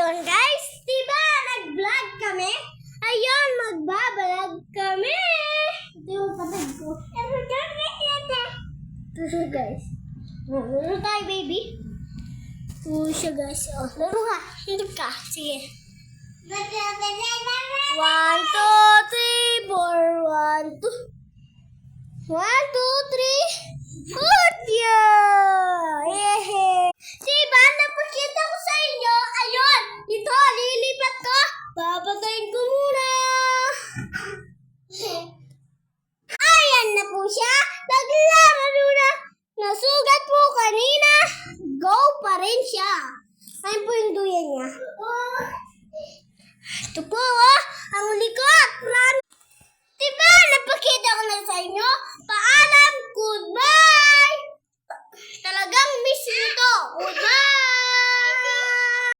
Ayun guys, diba nag-vlog kami? Ayun, magbabalag kami. Ito yung patag ko. Ito siya guys. Laro tayo baby. Ito siya guys. Oh, laro ka. Hindi ka. Sige. 1, 2, 3, 4. 1, 2. 1, 2, 3. Hutya! Yehe! Diba, napakita ko sa inyo. Ayun! Ito, lilipat ko. Papatayin ko muna. Ayan na po siya. Naglalaro na. Nasugat po kanina. Go pa rin siya. Ayun po yung duyan niya. Ito po, oh. Ang likod.